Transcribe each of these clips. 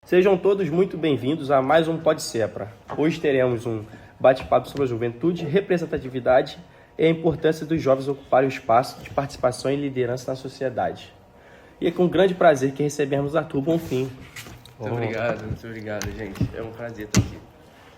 Sejam todos muito bem-vindos a mais um PodSepra. Hoje teremos um bate-papo sobre a juventude, representatividade e a importância dos jovens ocuparem o espaço de participação e liderança na sociedade. E é com grande prazer que recebemos Arthur Bonfim. Muito obrigado, gente. É um prazer estar aqui.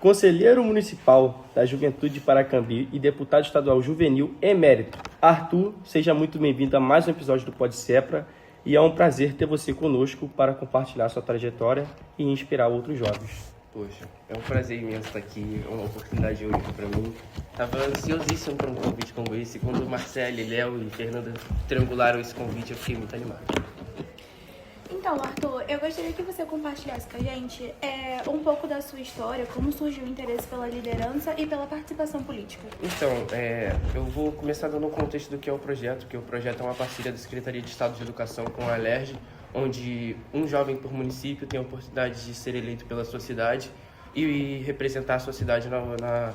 Conselheiro Municipal da Juventude de Paracambi e deputado estadual juvenil emérito. Arthur, seja muito bem-vindo a mais um episódio do PodSepra e é um prazer ter você conosco para compartilhar sua trajetória e inspirar outros jovens. Poxa, é um prazer imenso estar aqui, é uma oportunidade única para mim. Estava ansiosíssimo para um convite como esse. Quando o Marcelo, Léo e Fernanda triangularam esse convite, eu fiquei muito animado. Então, Arthur, eu gostaria que você compartilhasse com a gente um pouco da sua história, como surgiu o interesse pela liderança e pela participação política. Então, eu vou começar dando um contexto do que é o projeto, que o projeto é uma parceria da Secretaria de Estado de Educação com a Alerj, onde um jovem por município tem a oportunidade de ser eleito pela sociedade e representar a sociedade na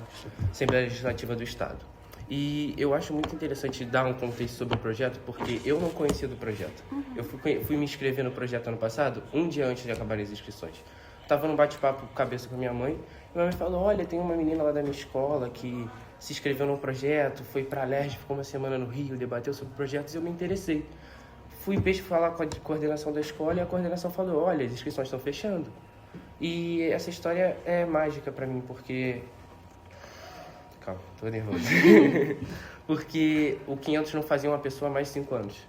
Assembleia Legislativa do Estado. E eu acho muito interessante dar um contexto sobre o projeto, porque eu não conhecia do projeto. Eu fui me inscrever no projeto ano passado, um dia antes de acabar as inscrições. Estava num bate-papo cabeça com a minha mãe, e minha mãe falou, olha, tem uma menina lá da minha escola que se inscreveu num projeto, foi para a Alerj, ficou uma semana no Rio, debateu sobre projetos e eu me interessei. Fui falar com a coordenação da escola e a coordenação falou, olha, as inscrições estão fechando. E essa história é mágica para mim, porque... Calma, tô nervoso. Porque o 500 não fazia uma pessoa há mais de 5 anos.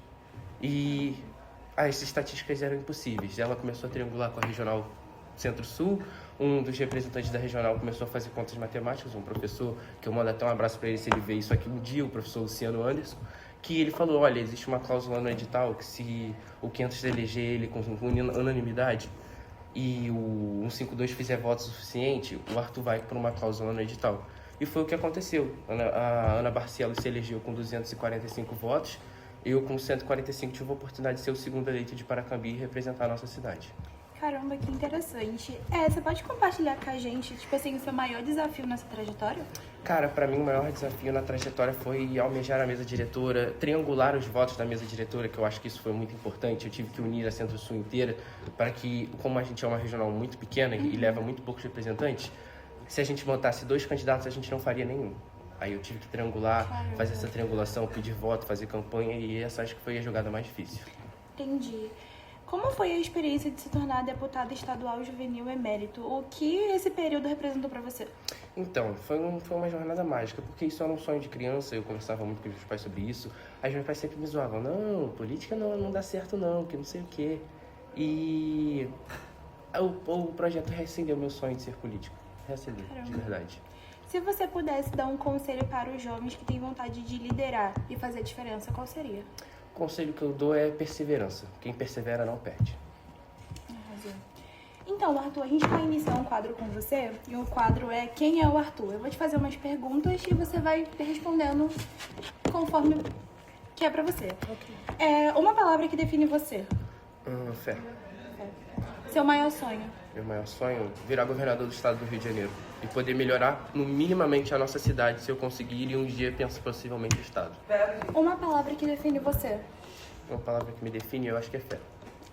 E as estatísticas eram impossíveis. Ela começou a triangular com a Regional Centro-Sul. Um dos representantes da Regional começou a fazer contas matemáticas, um professor, que eu mando até um abraço para ele se ele vê isso aqui um dia, o professor Luciano Anderson, que ele falou, olha, existe uma cláusula no edital que se o 500 eleger ele com unanimidade e o 152 fizer voto suficiente, o Arthur vai por uma cláusula no edital. E foi o que aconteceu. A Ana Barcelos se elegeu com 245 votos. Eu, com 145, tive a oportunidade de ser o segundo eleito de Paracambi e representar a nossa cidade. Caramba, que interessante. Você pode compartilhar com a gente, o seu maior desafio nessa trajetória? Cara, para mim o maior desafio na trajetória foi almejar a mesa diretora, triangular os votos da mesa diretora, que eu acho que isso foi muito importante. Eu tive que unir a Centro-Sul inteira para que, como a gente é uma regional muito pequena e leva muito poucos representantes, se a gente botasse 2 candidatos, a gente não faria nenhum. Aí eu tive que triangular, fazer essa triangulação, pedir voto, fazer campanha, e essa acho que foi a jogada mais difícil. Entendi. Como foi a experiência de se tornar deputada estadual juvenil emérito? O que esse período representou para você? Então, foi uma jornada mágica, porque isso era um sonho de criança, eu conversava muito com os meus pais sobre isso. Aí meus pais sempre me zoavam, não, política não dá certo não, que não sei o quê. E o projeto reacendeu meu sonho de ser político. Reacendeu, de verdade. Se você pudesse dar um conselho para os jovens que têm vontade de liderar e fazer a diferença, qual seria? O conselho que eu dou é perseverança. Quem persevera não perde. Então, Arthur, a gente vai iniciar um quadro com você, e o quadro é Quem é o Arthur? Eu vou te fazer umas perguntas e você vai respondendo conforme que é pra você. Okay. Uma palavra que define você. Fé. Seu maior sonho. Meu maior sonho é virar governador do estado do Rio de Janeiro e poder melhorar minimamente a nossa cidade, se eu conseguir, e um dia penso possivelmente o estado. Uma palavra que define você. Uma palavra que me define, eu acho que é fé.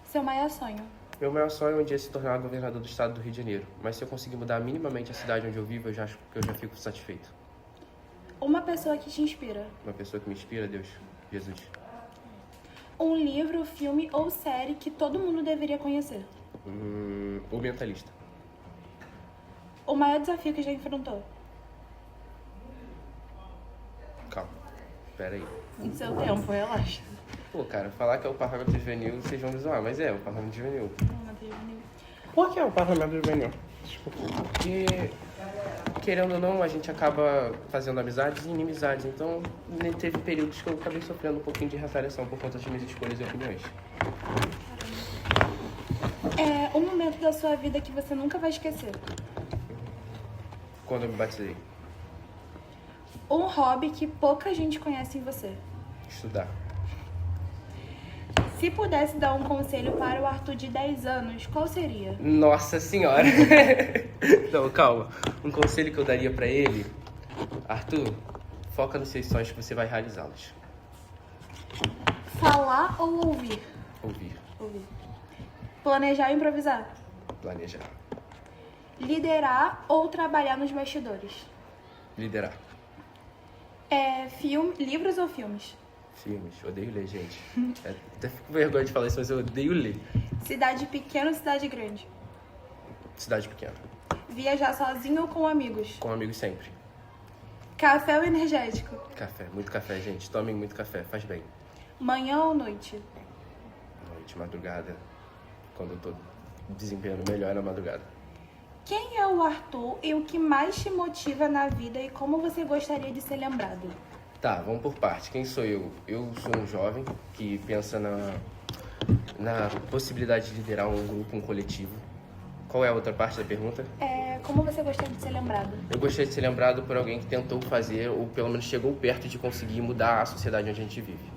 Seu maior sonho. Meu maior sonho é um dia se tornar governador do estado do Rio de Janeiro, mas se eu conseguir mudar minimamente a cidade onde eu vivo, eu já fico satisfeito. Uma pessoa que te inspira. Uma pessoa que me inspira, Deus, Jesus. Um livro, filme ou série que todo mundo deveria conhecer. O Mentalista. O maior desafio que já enfrentou. Calma, espera aí. No seu tempo, relaxa. Pô, cara, falar que é o parlamento juvenil, vocês vão me zoar, mas é o parlamento juvenil. Por que é o parlamento juvenil? Desculpa. Porque, querendo ou não, a gente acaba fazendo amizades e inimizades. Então, teve períodos que eu acabei sofrendo um pouquinho de retaliação por conta das minhas escolhas e opiniões. Um momento da sua vida que você nunca vai esquecer. Quando eu me batizei. Um hobby que pouca gente conhece em você. Estudar. Se pudesse dar um conselho para o Arthur de 10 anos, qual seria? Nossa senhora! Não, calma. Um conselho que eu daria pra ele, Arthur, Foca nos seus sonhos que você vai realizá-los. Falar ou ouvir? Ouvir, Ouvir. Planejar ou improvisar? planejar, Liderar ou trabalhar nos bastidores? liderar. Livros ou filmes? Filmes, odeio ler, gente. Até fico com vergonha de falar isso, mas eu odeio ler. Cidade pequena ou cidade grande? Cidade pequena, Viajar sozinho ou com amigos? com amigos sempre. Café ou energético? Café, muito café, gente. Tomem muito café, faz bem. Manhã ou noite? Noite, madrugada, quando eu tô desempenhando melhor na madrugada. Quem é o Arthur e o que mais te motiva na vida e como você gostaria de ser lembrado? Tá, vamos por parte. Quem sou eu? Eu sou um jovem que pensa na possibilidade de liderar um grupo, um coletivo. Qual é a outra parte da pergunta? Como você gostaria de ser lembrado? Eu gostaria de ser lembrado por alguém que tentou fazer, ou pelo menos chegou perto de conseguir mudar a sociedade onde a gente vive.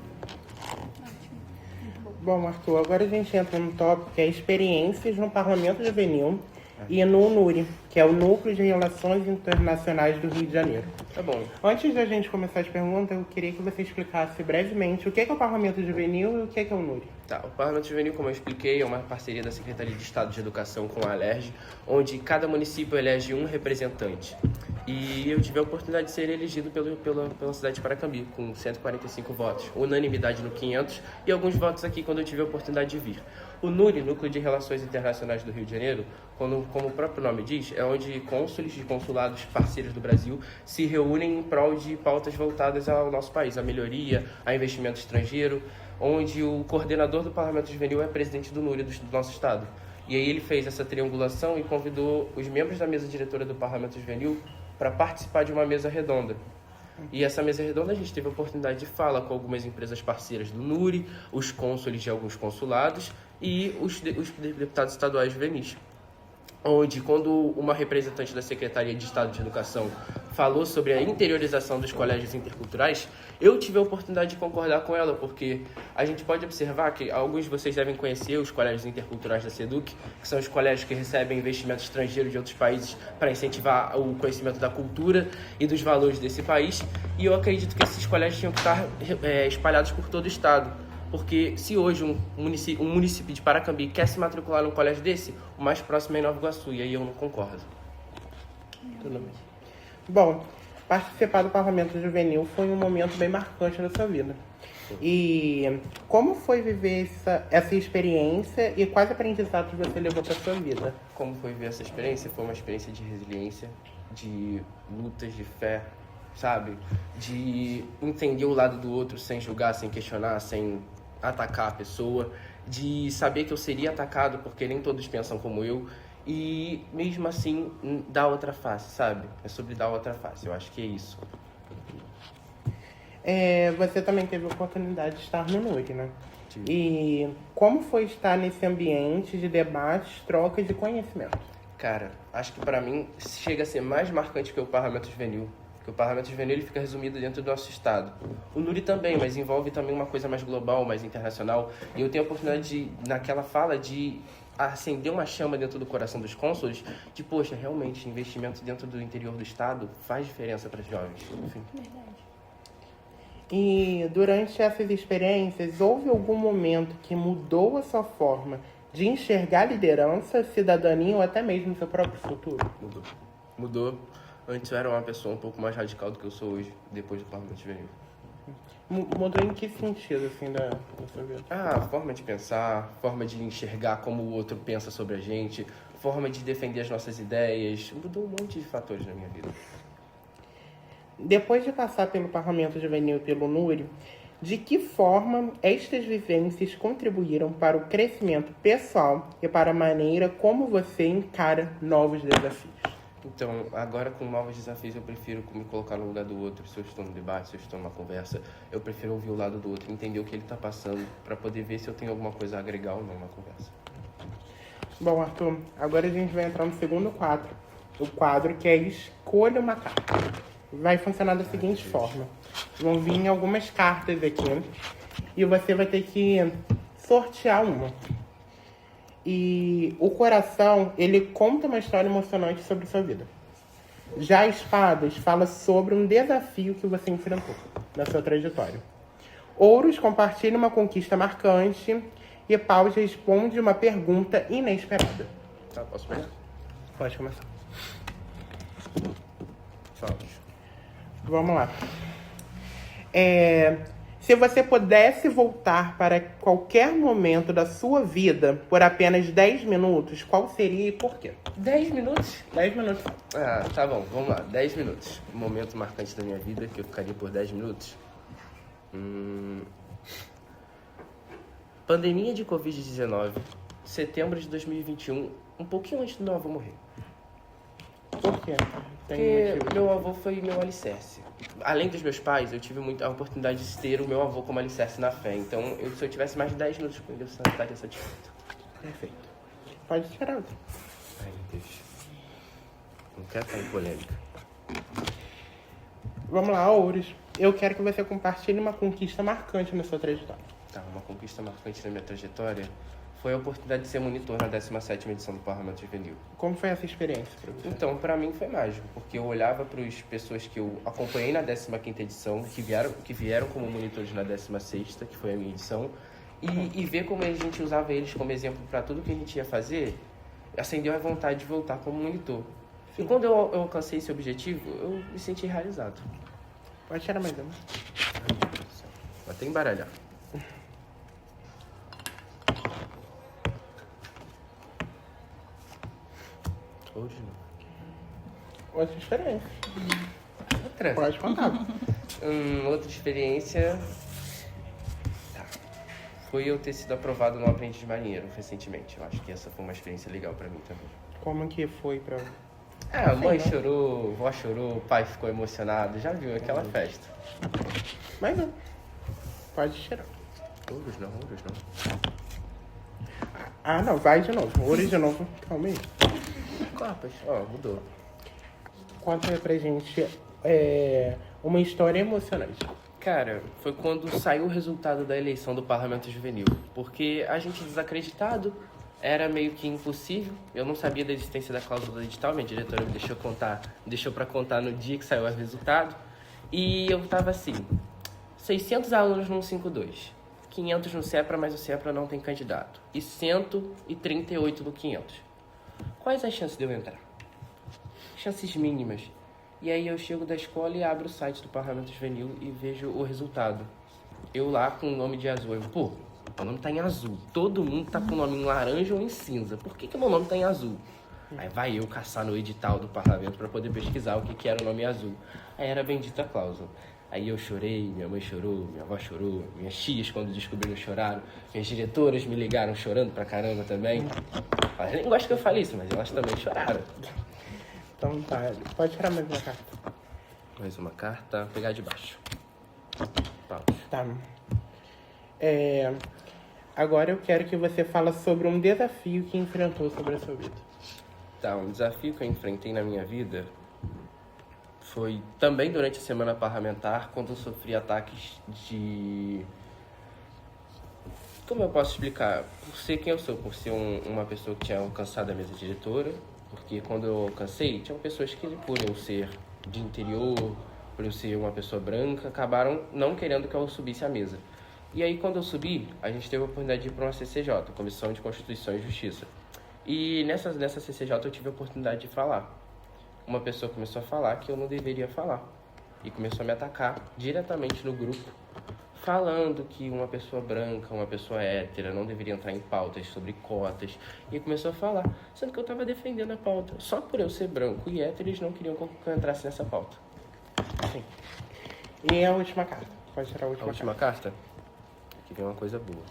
Bom, Arthur, agora a gente entra no tópico que é experiências no Parlamento Juvenil e no NURI, que é o Núcleo de Relações Internacionais do Rio de Janeiro. Tá bom. Antes da gente começar as perguntas, eu queria que você explicasse brevemente o que é o Parlamento Juvenil e o que é o NURI. Tá, o Parlamento Juvenil, como eu expliquei, é uma parceria da Secretaria de Estado de Educação com a Alerj, onde cada município elege um representante. E eu tive a oportunidade de ser elegido pela cidade de Paracambi, com 145 votos, unanimidade no 500 e alguns votos aqui quando eu tive a oportunidade de vir. O NURI, Núcleo de Relações Internacionais do Rio de Janeiro, como o próprio nome diz, é onde cônsules de consulados parceiros do Brasil se reúnem em prol de pautas voltadas ao nosso país, à melhoria, a investimento estrangeiro, onde o coordenador do Parlamento Juvenil é presidente do NURI do nosso estado. E aí ele fez essa triangulação e convidou os membros da mesa diretora do Parlamento Juvenil para participar de uma mesa redonda. E essa mesa redonda a gente teve a oportunidade de fala com algumas empresas parceiras do NURI, os cônsules de alguns consulados e os deputados estaduais juvenis. Onde, quando uma representante da Secretaria de Estado de Educação falou sobre a interiorização dos colégios interculturais, eu tive a oportunidade de concordar com ela, porque a gente pode observar que alguns de vocês devem conhecer os colégios interculturais da SEDUC, que são os colégios que recebem investimento estrangeiro de outros países para incentivar o conhecimento da cultura e dos valores desse país, e eu acredito que esses colégios tinham que estar espalhados por todo o estado. Porque se hoje um município de Paracambi quer se matricular num colégio desse, o mais próximo é em Nova Iguaçu, e aí eu não concordo. Tudo bem. Bom, participar do Parlamento Juvenil foi um momento bem marcante da sua vida. E como foi viver essa experiência e quais aprendizados você levou para sua vida? Como foi viver essa experiência? Foi uma experiência de resiliência, de lutas, de fé, sabe? De entender o lado do outro sem julgar, sem questionar, sem atacar a pessoa, de saber que eu seria atacado porque nem todos pensam como eu e mesmo assim dar outra face, sabe? É sobre dar outra face, eu acho que é isso. Você também teve a oportunidade de estar no NURI, né? Sim. E como foi estar nesse ambiente de debates, trocas de conhecimento? Cara, acho que pra mim chega a ser mais marcante que o Parlamento Juvenil. Porque o Parlamento Juvenil ele fica resumido dentro do nosso estado. O NURI também, mas envolve também uma coisa mais global, mais internacional. E eu tenho a oportunidade de, naquela fala, de acender uma chama dentro do coração dos cônsules de, poxa, realmente, investimento dentro do interior do estado faz diferença para os jovens. Enfim. Verdade. E durante essas experiências, houve algum momento que mudou a sua forma de enxergar liderança, cidadania ou até mesmo seu próprio futuro? Mudou. Antes eu era uma pessoa um pouco mais radical do que eu sou hoje, depois do Parlamento Juvenil. Mudou em que sentido, assim, da sua vida? A forma de pensar, forma de enxergar como o outro pensa sobre a gente, forma de defender as nossas ideias. Mudou um monte de fatores na minha vida. Depois de passar pelo Parlamento Juvenil e pelo NURI, de que forma estas vivências contribuíram para o crescimento pessoal e para a maneira como você encara novos desafios? Então, agora com novos desafios, eu prefiro me colocar no lugar do outro. Se eu estou no debate, se eu estou numa conversa, eu prefiro ouvir o lado do outro, entender o que ele está passando, para poder ver se eu tenho alguma coisa a agregar ou não na conversa. Bom, Arthur, agora a gente vai entrar no segundo quadro. O quadro que é Escolha uma Carta. Vai funcionar da seguinte forma. Vão vir algumas cartas aqui e você vai ter que sortear uma. E o coração, ele conta uma história emocionante sobre sua vida. Já a espadas fala sobre um desafio que você enfrentou na sua trajetória. Ouros compartilha uma conquista marcante e paus responde uma pergunta inesperada. Tá, posso pegar? Pode começar. Paus. Vamos lá. Se você pudesse voltar para qualquer momento da sua vida por apenas 10 minutos, qual seria e por quê? 10 minutos? 10 minutos. Ah, tá bom, vamos lá. 10 minutos. Um momento marcante da minha vida que eu ficaria por 10 minutos. Pandemia de Covid-19, setembro de 2021, um pouquinho antes do meu avô morrer. Por quê? Porque meu avô foi meu alicerce. Além dos meus pais, eu tive a oportunidade de ter o meu avô como alicerce na fé. Então, se eu tivesse mais de 10 minutos com ele, eu estaria satisfeito. Perfeito. Pode tirar outro. Ai, meu Deus. Não quero estar em polêmica. Vamos lá, Ouros. Eu quero que você compartilhe uma conquista marcante na sua trajetória. Tá, uma conquista marcante na minha trajetória foi a oportunidade de ser monitor na 17ª edição do Parlamento Juvenil. Como foi essa experiência para você? Então, para mim foi mágico, porque eu olhava para as pessoas que eu acompanhei na 15ª edição, que vieram como monitores na 16ª, que foi a minha edição, e ver como a gente usava eles como exemplo para tudo que a gente ia fazer, acendeu a vontade de voltar como monitor. E quando eu alcancei esse objetivo, eu me senti realizado. Pode tirar mais uma. Vou até embaralhar. Ou de novo. Outra experiência. Outra. Pode contar. Outra experiência... Tá. Foi eu ter sido aprovado no Aprendiz de Marinheiro recentemente. Eu acho que essa foi uma experiência legal pra mim também. Como que foi pra... Ah, a mãe chorou, vó chorou, o pai ficou emocionado. Já viu aquela festa. Mais um. Pode tirar. Ouros não. Ah, não. Vai de novo. Ouros de novo. Calma aí. Copas. Ó, mudou. Conta aí pra gente uma história emocionante. Cara, foi quando saiu o resultado da eleição do Parlamento Juvenil. Porque a gente desacreditado, era meio que impossível. Eu não sabia da existência da cláusula edital, minha diretora me deixou pra contar no dia que saiu o resultado. E eu tava assim, 600 alunos no 152, 500 no CEPRA, mas o CEPRA não tem candidato. E 138 no 500. Quais as chances de eu entrar? Chances mínimas. E aí eu chego da escola e abro o site do Parlamento Juvenil e vejo o resultado. Eu lá com o nome de azul. Eu, pô, meu nome tá em azul. Todo mundo tá com o nome em laranja ou em cinza. Por que meu nome tá em azul? Aí vai eu caçar no edital do Parlamento para poder pesquisar o que era o nome azul. Aí era a bendita cláusula. Aí eu chorei, minha mãe chorou, minha avó chorou, minhas tias quando descobriram choraram, minhas diretoras me ligaram chorando pra caramba também. Elas nem gostam que eu fale isso, mas elas também choraram. Então tá. Pode tirar mais uma carta. Mais uma carta, vou pegar de baixo. Paus. Tá. Agora eu quero que você fale sobre um desafio que enfrentou sobre a sua vida. Tá, um desafio que eu enfrentei na minha vida foi também durante a semana parlamentar, quando eu sofri ataques de... Como eu posso explicar? Por ser quem eu sou, por ser uma pessoa que tinha alcançado a mesa diretora, porque quando eu alcancei, tinham pessoas que, por eu ser de interior, por eu ser uma pessoa branca, acabaram não querendo que eu subisse à mesa. E aí, quando eu subi, a gente teve a oportunidade de ir para uma CCJ, Comissão de Constituição e Justiça. E nessa CCJ eu tive a oportunidade de falar. Uma pessoa começou a falar que eu não deveria falar. E começou a me atacar diretamente no grupo, falando que uma pessoa branca, uma pessoa hétera, não deveria entrar em pautas sobre cotas. E começou a falar, sendo que eu estava defendendo a pauta. Só por eu ser branco e hétero, eles não queriam que eu entrasse nessa pauta. Sim. E a última carta. Pode tirar a A última última carta? Aqui vem uma coisa boa.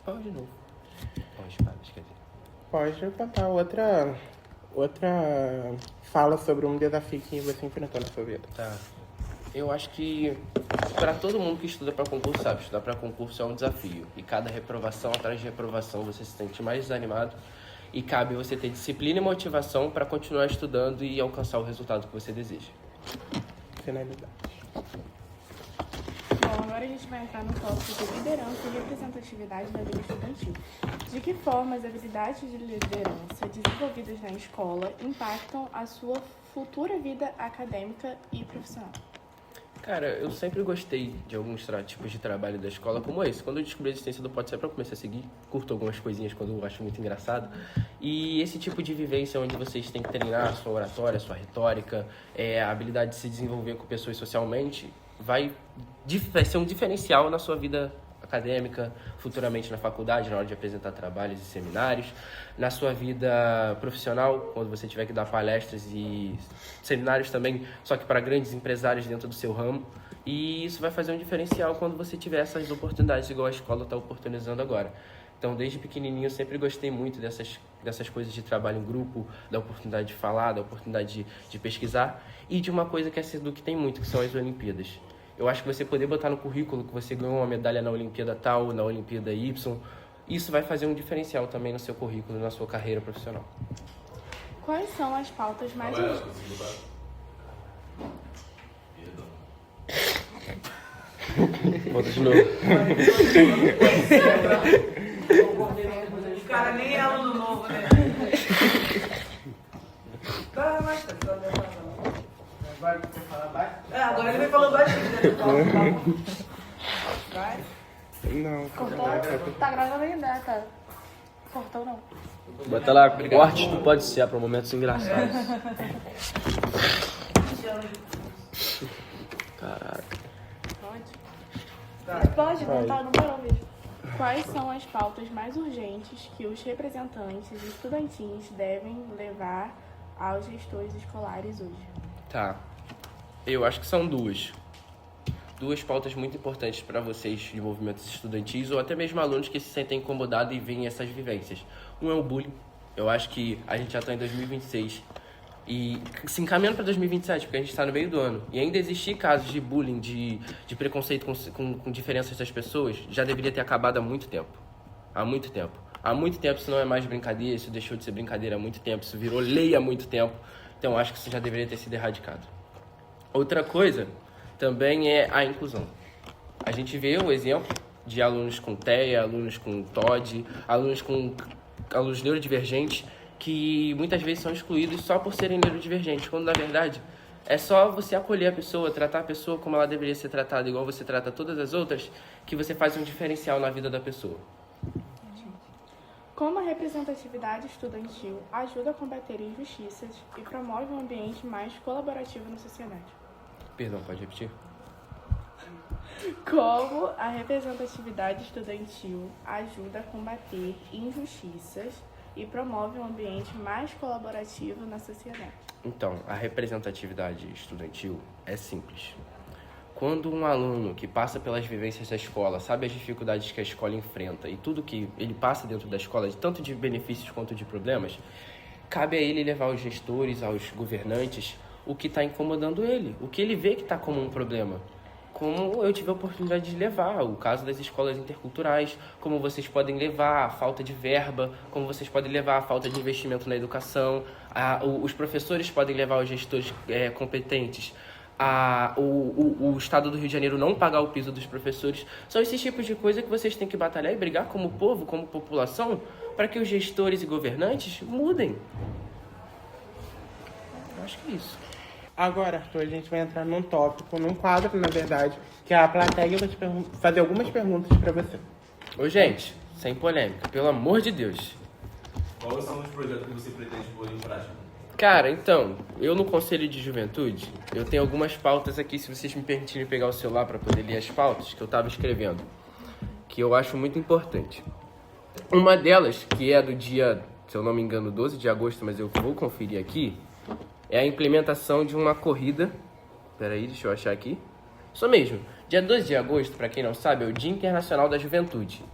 Pau de novo. Pau de espadas, quer dizer. Pode contar outra fala sobre um desafio que você enfrentou na sua vida. Tá. Eu acho que para todo mundo que estuda para concurso sabe, estudar para concurso é um desafio. E cada reprovação atrás de reprovação você se sente mais desanimado. E cabe você ter disciplina e motivação para continuar estudando e alcançar o resultado que você deseja. Finalidade. Bom, agora a gente vai entrar no tópico de liderança e representatividade na vida estudantil. De que forma as habilidades de liderança desenvolvidas na escola impactam a sua futura vida acadêmica e profissional? Cara, eu sempre gostei de alguns tipos de trabalho da escola como esse. Quando eu descobri a existência do Pode Ser, eu comecei a seguir, curto algumas coisinhas quando eu acho muito engraçado. E esse tipo de vivência onde vocês têm que treinar a sua oratória, a sua retórica, a habilidade de se desenvolver com pessoas socialmente, vai ser um diferencial na sua vida acadêmica, futuramente na faculdade, na hora de apresentar trabalhos e seminários, na sua vida profissional, quando você tiver que dar palestras e seminários também, só que para grandes empresários dentro do seu ramo. E isso vai fazer um diferencial quando você tiver essas oportunidades, igual a escola está oportunizando agora. Então, desde pequenininho, eu sempre gostei muito dessas coisas de trabalho em grupo, da oportunidade de falar, da oportunidade de pesquisar e de uma coisa que a SEDUC tem muito, que são as Olimpíadas. Eu acho que você poder botar no currículo que você ganhou uma medalha na Olimpíada tal, na Olimpíada Y, isso vai fazer um diferencial também no seu currículo, na sua carreira profissional. Quais são as pautas mais urgentes? Volta de novo. O cara nem é aluno novo, né? Vai, mais Agora você fala baixo? agora ele vai falando baixinho, né? Vai. Não. Cortou? Tá gravando ainda, tá? Cortou não. Bota lá, corte do Pode Ser para momentos engraçados. Caraca. Pode, não tá no barão mesmo. Quais são as pautas mais urgentes que os representantes estudantis devem levar aos gestores escolares hoje? Tá. Eu acho que são duas pautas muito importantes para vocês de movimentos estudantis ou até mesmo alunos que se sentem incomodados e veem essas vivências. Um é o bullying. Eu acho que a gente já está em 2026 e se encaminhando para 2027, porque a gente está no meio do ano. E ainda existir casos de bullying, de preconceito com diferenças das pessoas, já deveria ter acabado há muito tempo. Há muito tempo. Há muito tempo isso não é mais brincadeira, isso deixou de ser brincadeira há muito tempo, isso virou lei há muito tempo. Então acho que isso já deveria ter sido erradicado. Outra coisa também é a inclusão. A gente vê o exemplo de alunos com TEA, alunos com TOD, alunos neurodivergentes, que muitas vezes são excluídos só por serem neurodivergentes, quando na verdade é só você acolher a pessoa, tratar a pessoa como ela deveria ser tratada, igual você trata todas as outras, que você faz um diferencial na vida da pessoa. Como a representatividade estudantil ajuda a combater injustiças e promove um ambiente mais colaborativo na sociedade? Perdão, pode repetir? Como a representatividade estudantil ajuda a combater injustiças e promove um ambiente mais colaborativo na sociedade? Então, a representatividade estudantil é simples. Quando um aluno que passa pelas vivências da escola, sabe as dificuldades que a escola enfrenta e tudo que ele passa dentro da escola, tanto de benefícios quanto de problemas, cabe a ele levar aos gestores, aos governantes, o que está incomodando ele, o que ele vê que está como um problema. Como eu tive a oportunidade de levar, o caso das escolas interculturais, como vocês podem levar a falta de verba, como vocês podem levar a falta de investimento na educação, os professores podem levar os gestores competentes, o Estado do Rio de Janeiro não pagar o piso dos professores. São esses tipos de coisa que vocês têm que batalhar e brigar como povo, como população, para que os gestores e governantes mudem. Eu acho que é isso. Agora, Arthur, a gente vai entrar num tópico, num quadro, na verdade, que a plateia vai te fazer algumas perguntas pra você. Ô, gente, sem polêmica, pelo amor de Deus. Quais são os projetos que você pretende pôr em prática? Cara, então, eu no Conselho de Juventude, eu tenho algumas pautas aqui, se vocês me permitirem pegar o celular para poder ler as pautas que eu estava escrevendo, que eu acho muito importante. Uma delas, que é do dia, se eu não me engano, 12 de agosto, mas eu vou conferir aqui, é a implementação de uma corrida. Peraí, deixa eu achar aqui. Isso mesmo. Dia 12 de agosto, para quem não sabe, é o Dia Internacional da Juventude.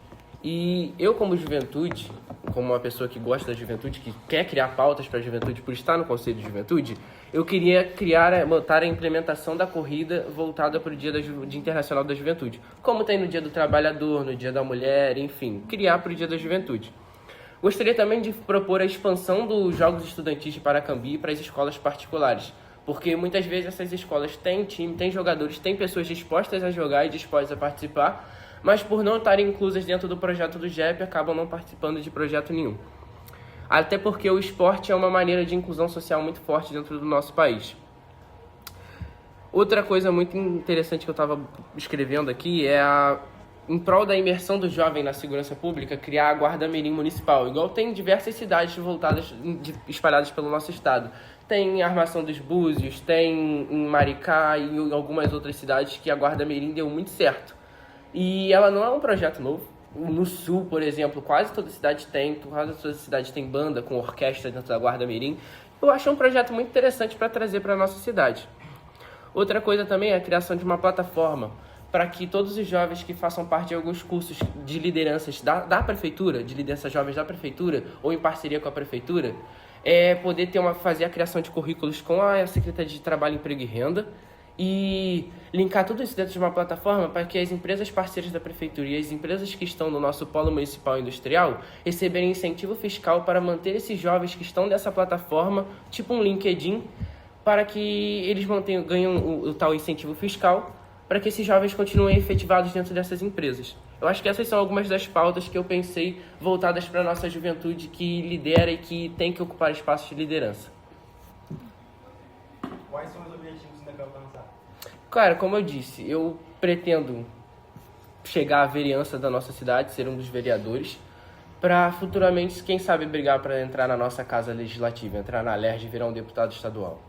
E eu, como juventude, como uma pessoa que gosta da juventude, que quer criar pautas para a juventude por estar no Conselho de Juventude, eu queria montar a implementação da corrida voltada para o Dia Internacional da Juventude. Como tem no Dia do Trabalhador, no Dia da Mulher, enfim, criar para o Dia da Juventude. Gostaria também de propor a expansão dos Jogos Estudantis de Paracambi para as escolas particulares, Porque muitas vezes essas escolas têm time, têm jogadores, têm pessoas dispostas a jogar e dispostas a participar, mas por não estarem inclusas dentro do projeto do GEP, acabam não participando de projeto nenhum. Até porque o esporte é uma maneira de inclusão social muito forte dentro do nosso país. Outra coisa muito interessante que eu estava escrevendo aqui é em prol da imersão do jovem na segurança pública, criar a Guarda Mirim Municipal, igual tem em diversas cidades espalhadas pelo nosso estado. Tem em Armação dos Búzios, tem em Maricá e em algumas outras cidades que a Guarda Mirim deu muito certo. E ela não é um projeto novo. No Sul, por exemplo, quase toda cidade tem banda com orquestra dentro da Guarda Mirim. Eu acho um projeto muito interessante para trazer para a nossa cidade. Outra coisa também é a criação de uma plataforma para que todos os jovens que façam parte de alguns cursos de lideranças da prefeitura, de lideranças jovens da prefeitura ou em parceria com a prefeitura, poder fazer a criação de currículos com a Secretaria de Trabalho, Emprego e Renda e linkar tudo isso dentro de uma plataforma para que as empresas parceiras da prefeitura e as empresas que estão no nosso polo municipal industrial receberem incentivo fiscal para manter esses jovens que estão nessa plataforma, tipo um LinkedIn, para que eles ganham o tal incentivo fiscal para que esses jovens continuem efetivados dentro dessas empresas. Eu acho que essas são algumas das pautas que eu pensei voltadas para a nossa juventude que lidera e que tem que ocupar espaços de liderança. Quais são os objetivos que você quer alcançar? Cara, como eu disse, eu pretendo chegar à vereança da nossa cidade, ser um dos vereadores, para futuramente, quem sabe, brigar para entrar na nossa casa legislativa, entrar na LERJ e virar um deputado estadual.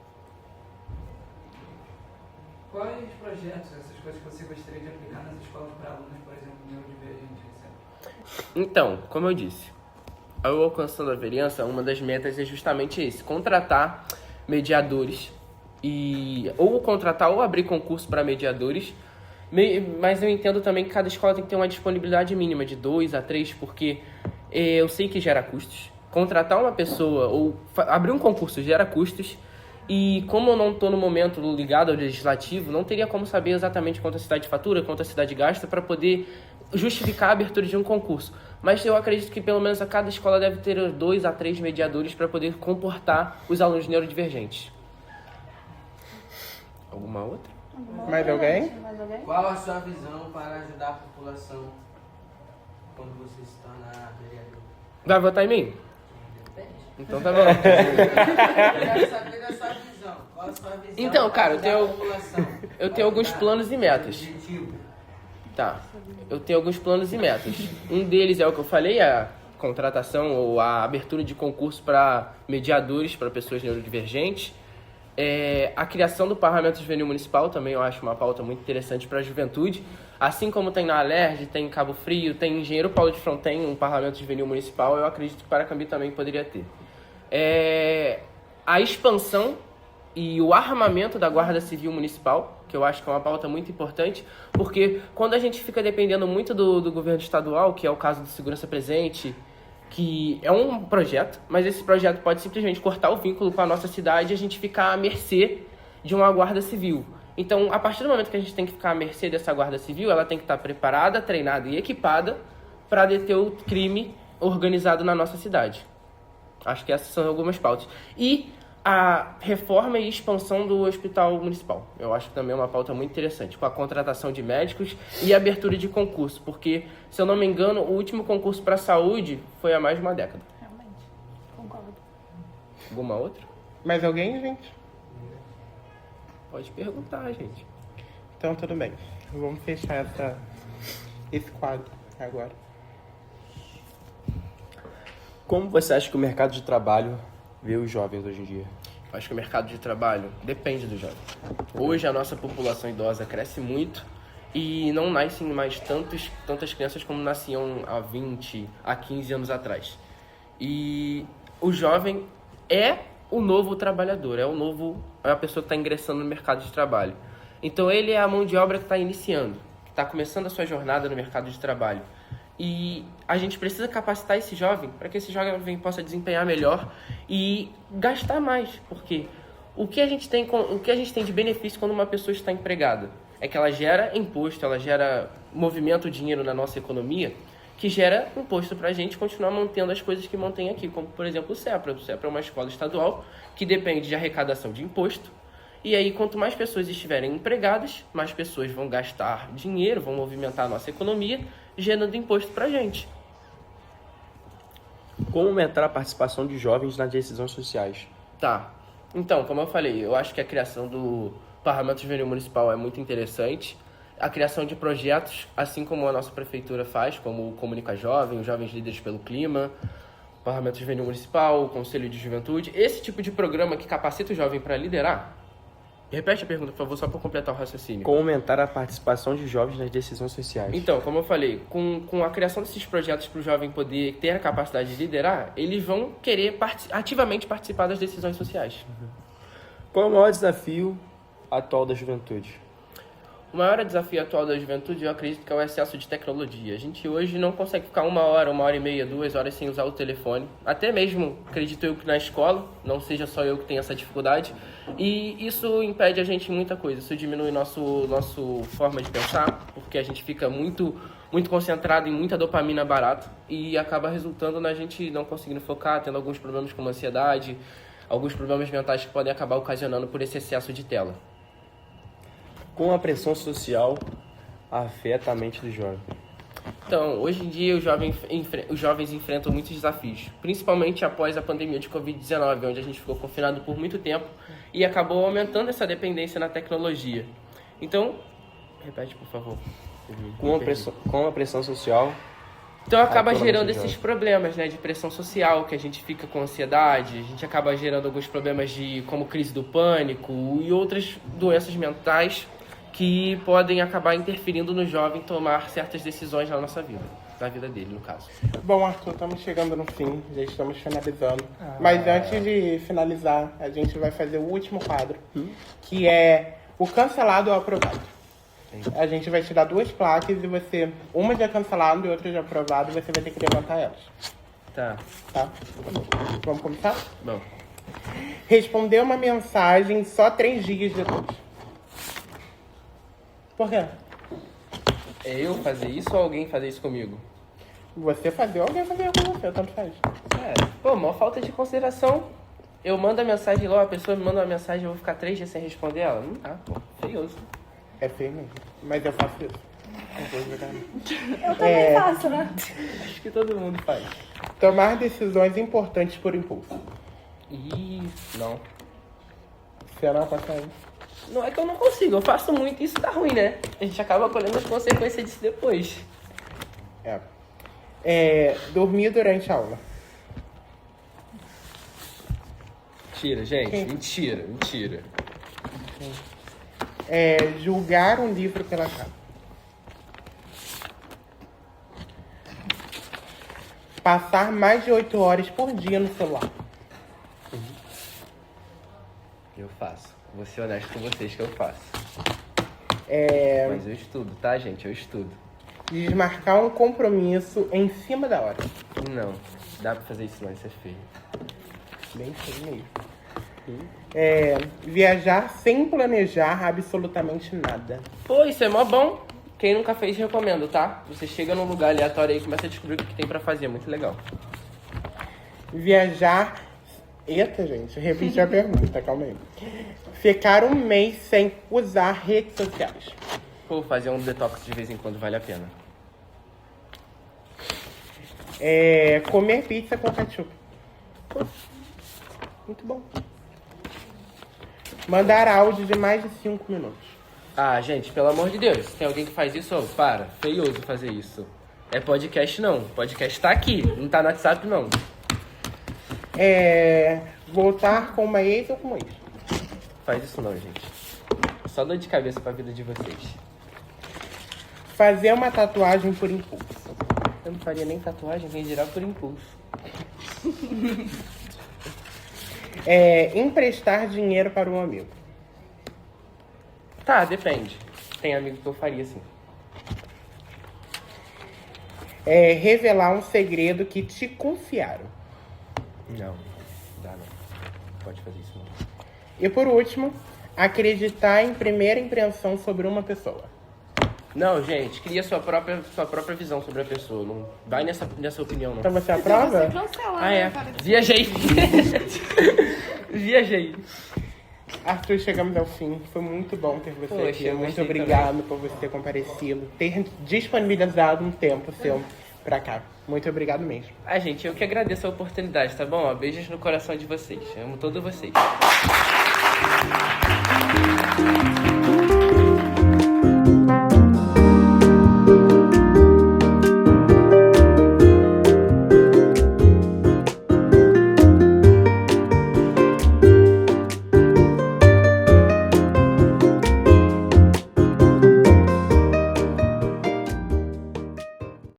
Quais projetos, essas coisas que você gostaria de aplicar nas escolas para alunos, por exemplo, neurodivergentes, etc? Então, como eu disse, eu alcançando a vereança, uma das metas é justamente esse, contratar mediadores ou contratar ou abrir concurso para mediadores, mas eu entendo também que cada escola tem que ter uma disponibilidade mínima de 2 a 3, porque eu sei que gera custos. Contratar uma pessoa ou abrir um concurso gera custos. E como eu não estou no momento ligado ao legislativo, não teria como saber exatamente quanto a cidade fatura, quanto a cidade gasta para poder justificar a abertura de um concurso. Mas eu acredito que pelo menos a cada escola deve ter 2 a 3 mediadores para poder comportar os alunos neurodivergentes. Alguma outra? Mais alguém? Qual a sua visão para ajudar a população quando você se torna vereador? Vai votar em mim? Então tá bom. Eu quero saber da sua visão. Qual a sua visão Então, cara, para ajudar a população? eu tenho alguns planos e metas. Objetivo. Tá, eu tenho alguns planos e metas. Um deles é o que eu falei, a contratação ou a abertura de concurso para mediadores para pessoas neurodivergentes. A criação do Parlamento Juvenil Municipal também eu acho uma pauta muito interessante para a juventude. Assim como tem na Alerj, tem em Cabo Frio, tem em Engenheiro Paulo de Fronten, um Parlamento Juvenil Municipal, eu acredito que Paracambi também poderia ter. A expansão e o armamento da Guarda Civil Municipal, que eu acho que é uma pauta muito importante, porque quando a gente fica dependendo muito do governo estadual, que é o caso do Segurança Presente, que é um projeto, mas esse projeto pode simplesmente cortar o vínculo com a nossa cidade e a gente ficar à mercê de uma Guarda Civil. Então, a partir do momento que a gente tem que ficar à mercê dessa Guarda Civil, ela tem que estar preparada, treinada e equipada para deter o crime organizado na nossa cidade. Acho que essas são algumas pautas. E a reforma e expansão do Hospital Municipal. Eu acho que também é uma pauta muito interessante, com a contratação de médicos e a abertura de concurso, porque, se eu não me engano, o último concurso para a saúde foi há mais de uma década. Realmente, concordo. Alguma outra? Mais alguém, gente? Pode perguntar, gente. Então, tudo bem. Vamos fechar esse quadro agora. Como você acha que o mercado de trabalho vê os jovens hoje em dia? Acho que o mercado de trabalho depende do jovem. Hoje a nossa população idosa cresce muito e não nascem mais tantas crianças como nasciam há 20, há 15 anos atrás. E o jovem é o novo trabalhador, é a pessoa que está ingressando no mercado de trabalho. Então ele é a mão de obra que está iniciando, que está começando a sua jornada no mercado de trabalho. E a gente precisa capacitar esse jovem para que esse jovem possa desempenhar melhor e gastar mais, porque o que a gente tem de benefício quando uma pessoa está empregada é que ela gera imposto, ela gera movimento, dinheiro na nossa economia, que gera imposto para a gente continuar mantendo as coisas que mantém aqui, como, por exemplo, o CEPRA. O CEPRA é uma escola estadual que depende de arrecadação de imposto E aí, quanto mais pessoas estiverem empregadas, mais pessoas vão gastar dinheiro, vão movimentar a nossa economia, gerando imposto pra gente. Como aumentar a participação de jovens nas decisões sociais? Tá. Então, como eu falei, eu acho que a criação do Parlamento Juvenil Municipal é muito interessante. A criação de projetos, assim como a nossa prefeitura faz, como o Comunica Jovem, os Jovens Líderes pelo Clima, o Parlamento Juvenil Municipal, o Conselho de Juventude, esse tipo de programa que capacita o jovem para liderar. Repete a pergunta, por favor, só para completar o raciocínio. Como aumentar a participação de jovens nas decisões sociais? Então, como eu falei, com a criação desses projetos para o jovem poder ter a capacidade de liderar, eles vão querer ativamente participar das decisões sociais. Qual é o maior desafio atual da juventude? O maior desafio atual da juventude, eu acredito que é o excesso de tecnologia. A gente hoje não consegue ficar 1 hora e meia, 2 horas sem usar o telefone. Até mesmo, acredito eu, que na escola, não seja só eu que tenho essa dificuldade. E isso impede a gente muita coisa. Isso diminui nosso forma de pensar, porque a gente fica muito concentrado em muita dopamina barata e acaba resultando na gente não conseguindo focar, tendo alguns problemas como ansiedade, alguns problemas mentais que podem acabar ocasionando por esse excesso de tela. Como a pressão social afeta a mente do jovem? Então, hoje em dia, os jovens enfrentam muitos desafios, principalmente após a pandemia de Covid-19, onde a gente ficou confinado por muito tempo e acabou aumentando essa dependência na tecnologia. Então, repete, por favor. Como a pressão social... Então acaba pelo gerando amor de esses Deus. problemas, né, de pressão social, que a gente fica com ansiedade, a gente acaba gerando alguns problemas como crise do pânico e outras doenças mentais que podem acabar interferindo no jovem tomar certas decisões na nossa vida, na vida dele, no caso. Bom, Arthur, estamos chegando no fim, já estamos finalizando. Mas antes de finalizar, a gente vai fazer o último quadro, que é o cancelado ou aprovado. A gente vai te dar 2 placas e você, uma de cancelado e outra de aprovado, e você vai ter que levantar elas. Tá. Tá? Vamos começar? Bom. Responder uma mensagem só 3 dias depois. Por quê? É eu fazer isso ou alguém fazer isso comigo? Você fazer ou alguém fazer com você, tanto faz. Maior falta de consideração. Eu mando a mensagem lá, a pessoa me manda uma mensagem, eu vou ficar 3 dias sem responder ela? Não dá, pô. Feioso. É feio mesmo. Mas eu faço isso. Eu também faço, né? Acho que todo mundo faz. Tomar decisões importantes por impulso. Não. Você não consegue? Não é que eu não consigo, eu faço muito e isso dá ruim, né? A gente acaba colhendo as consequências disso depois. Dormir durante a aula. Mentira, gente. Mentira. Julgar um livro pela capa. Passar mais de 8 horas por dia no celular. Eu faço. Vou ser honesto com vocês que eu faço. Mas eu estudo, tá, gente? Eu estudo. Desmarcar um compromisso em cima da hora. Não, dá pra fazer isso não, isso é feio. Bem feio mesmo. Viajar sem planejar absolutamente nada. Pô, isso é mó bom. Quem nunca fez, recomendo, tá? Você chega num lugar aleatório aí e começa a descobrir o que tem pra fazer, é muito legal. Viajar... Eita, gente, repeti a pergunta, calma aí. Ficar um mês sem usar redes sociais. Pô, fazer um detox de vez em quando vale a pena. Comer pizza com ketchup. Muito bom. Mandar áudio de mais de 5 minutos. Ah, gente, pelo amor de Deus, tem alguém que faz isso? Ô, para, feioso fazer isso. É podcast não, podcast tá aqui, não tá no WhatsApp não. Voltar com uma ex ou com um ex. Faz isso não, gente. Só dor de cabeça pra vida de vocês. Fazer uma tatuagem por impulso. Eu não faria nem tatuagem, quem dirá por impulso. Emprestar dinheiro para um amigo. Tá, depende. Tem amigo que eu faria assim. Revelar um segredo que te confiaram. Não, dá não. Pode fazer isso não. E por último, acreditar em primeira impressão sobre uma pessoa. Não, gente, cria sua própria visão sobre a pessoa. Não vai nessa opinião, não. Então você aprova? Cancela, Ah, é. né? Viajei. Viajei. Arthur, chegamos ao fim. Foi muito bom ter você Poxa, aqui. eu Muito gostei obrigado por você ter comparecido, ter disponibilizado um tempo seu pra cá. Muito obrigado mesmo. Ah, gente, eu que agradeço a oportunidade, tá bom? Ó, beijos no coração de vocês. Amo todos vocês.